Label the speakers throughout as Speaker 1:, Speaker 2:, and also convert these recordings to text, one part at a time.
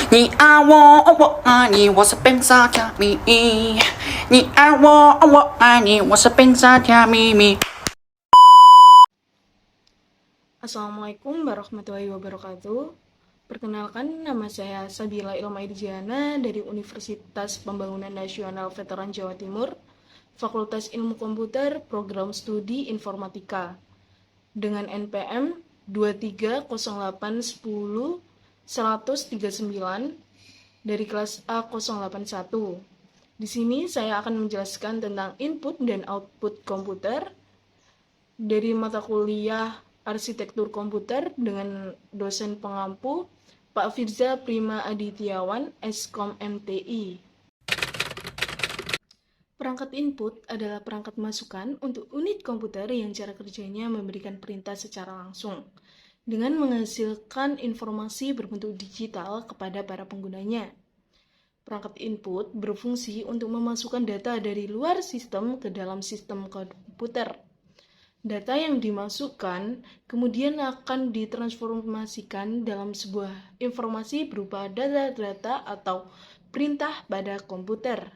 Speaker 1: 你爱我，我爱你，我是本傻甜蜜。你爱我，我爱你，我是本傻甜蜜。
Speaker 2: Assalamualaikum warahmatullahi wabarakatuh. Perkenalkan, nama saya Sabila Ilma Irjana dari Universitas Pembangunan Nasional Veteran Jawa Timur, Fakultas Ilmu Komputer, Program Studi Informatika, dengan NPM 230810-139 dari kelas A081. Di sini saya akan menjelaskan tentang input dan output komputer dari mata kuliah Arsitektur Komputer dengan dosen pengampu Pak Firza Prima Adityawan, Eskom MTI. Perangkat input adalah perangkat masukan untuk unit komputer yang cara kerjanya memberikan perintah secara langsung dengan menghasilkan informasi berbentuk digital kepada para penggunanya. Perangkat input berfungsi untuk memasukkan data dari luar sistem ke dalam sistem komputer. Data yang dimasukkan kemudian akan ditransformasikan dalam sebuah informasi berupa data-data atau perintah pada komputer.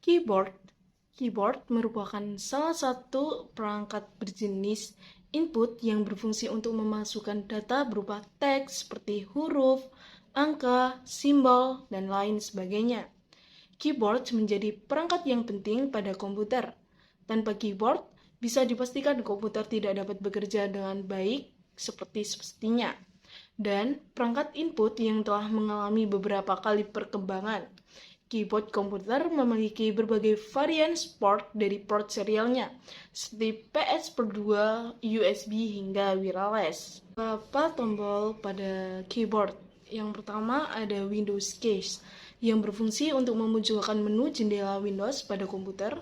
Speaker 2: Keyboard merupakan salah satu perangkat berjenis input yang berfungsi untuk memasukkan data berupa teks seperti huruf, angka, simbol, dan lain sebagainya. Keyboard menjadi perangkat yang penting pada komputer. Tanpa keyboard, bisa dipastikan komputer tidak dapat bekerja dengan baik seperti semestinya. Dan perangkat input yang telah mengalami beberapa kali perkembangan. Keyboard komputer memiliki berbagai varian port dari port serialnya, seperti PS/2, USB, hingga wireless. Beberapa tombol pada keyboard. Yang pertama ada Windows Keys, yang berfungsi untuk memunculkan menu jendela Windows pada komputer.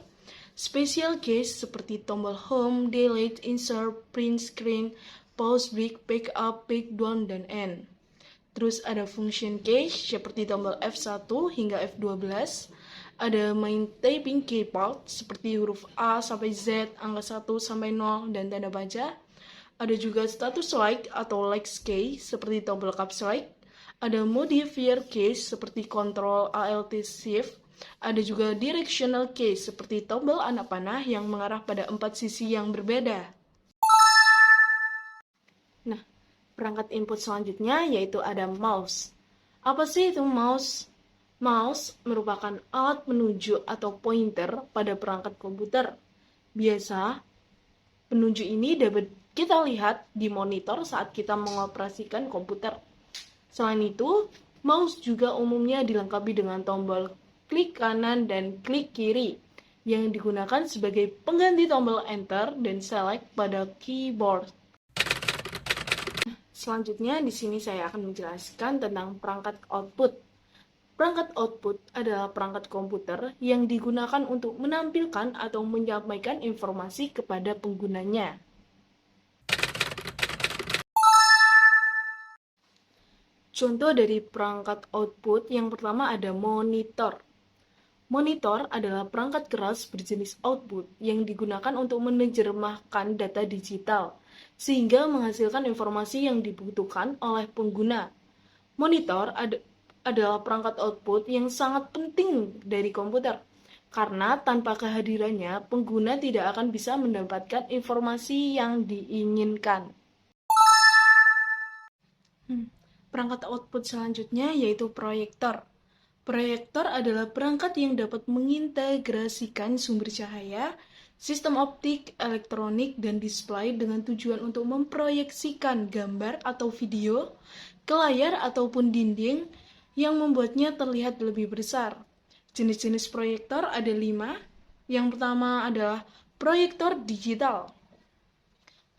Speaker 2: Special keys seperti tombol Home, Delete, Insert, Print Screen, Pause, Break, Backup, Backdown, dan End. Terus ada function keys seperti tombol F1 hingga F12. Ada main typing keypad seperti huruf A sampai Z, angka 1 sampai 0, dan tanda baca. Ada juga status like atau likes key seperti tombol caps lock. Ada modifier keys seperti Ctrl Alt Shift. Ada juga directional keys seperti tombol anak panah yang mengarah pada 4 sisi yang berbeda. Nah, perangkat input selanjutnya yaitu ada mouse. Apa sih itu mouse? Mouse merupakan alat penunjuk atau pointer pada perangkat komputer. Biasa, penunjuk ini dapat kita lihat di monitor saat kita mengoperasikan komputer. Selain itu, mouse juga umumnya dilengkapi dengan tombol klik kanan dan klik kiri yang digunakan sebagai pengganti tombol enter dan select pada keyboard. Selanjutnya di sini saya akan menjelaskan tentang perangkat output. Perangkat output adalah perangkat komputer yang digunakan untuk menampilkan atau menyampaikan informasi kepada penggunanya. Contoh dari perangkat output yang pertama ada monitor. Monitor adalah perangkat keras berjenis output yang digunakan untuk menerjemahkan data digital, sehingga menghasilkan informasi yang dibutuhkan oleh pengguna. Monitor adalah perangkat output yang sangat penting dari komputer, karena tanpa kehadirannya, pengguna tidak akan bisa mendapatkan informasi yang diinginkan. Perangkat output selanjutnya yaitu proyektor. Proyektor adalah perangkat yang dapat mengintegrasikan sumber cahaya, sistem optik, elektronik, dan display dengan tujuan untuk memproyeksikan gambar atau video ke layar ataupun dinding yang membuatnya terlihat lebih besar. Jenis-jenis proyektor ada 5. Yang pertama adalah proyektor digital.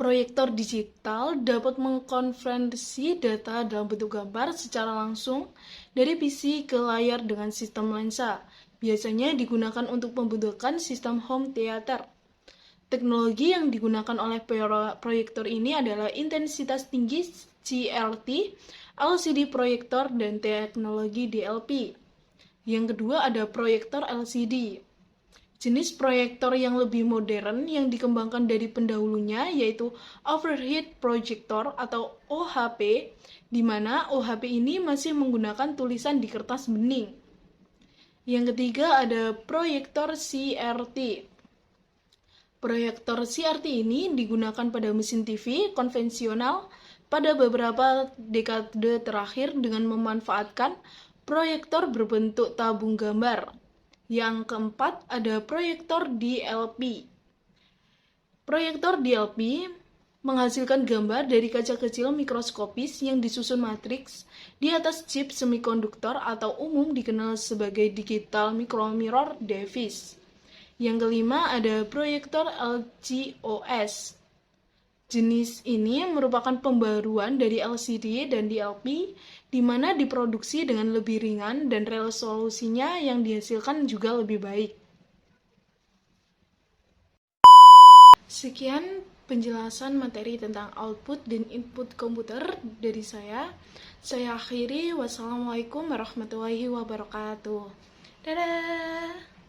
Speaker 2: Proyektor digital dapat mengkonversi data dalam bentuk gambar secara langsung dari PC ke layar dengan sistem lensa. Biasanya digunakan untuk pembentukan sistem home theater. Teknologi yang digunakan oleh proyektor ini adalah intensitas tinggi CRT, LCD proyektor, dan teknologi DLP. Yang kedua ada proyektor LCD. Jenis proyektor yang lebih modern yang dikembangkan dari pendahulunya yaitu overhead projector atau OHP, di mana OHP ini masih menggunakan tulisan di kertas bening. Yang ketiga ada proyektor CRT. Proyektor CRT ini digunakan pada mesin TV konvensional pada beberapa dekade terakhir dengan memanfaatkan proyektor berbentuk tabung gambar. Yang keempat ada proyektor DLP. Proyektor DLP menghasilkan gambar dari kaca kecil mikroskopis yang disusun matriks di atas chip semikonduktor atau umum dikenal sebagai digital micromirror device. Yang kelima ada proyektor LCOS. Jenis ini merupakan pembaruan dari LCD dan DLP, di mana diproduksi dengan lebih ringan dan resolusinya yang dihasilkan juga lebih baik. Sekian penjelasan materi tentang output dan input komputer dari saya. Saya akhiri, wassalamualaikum warahmatullahi wabarakatuh. Dadah!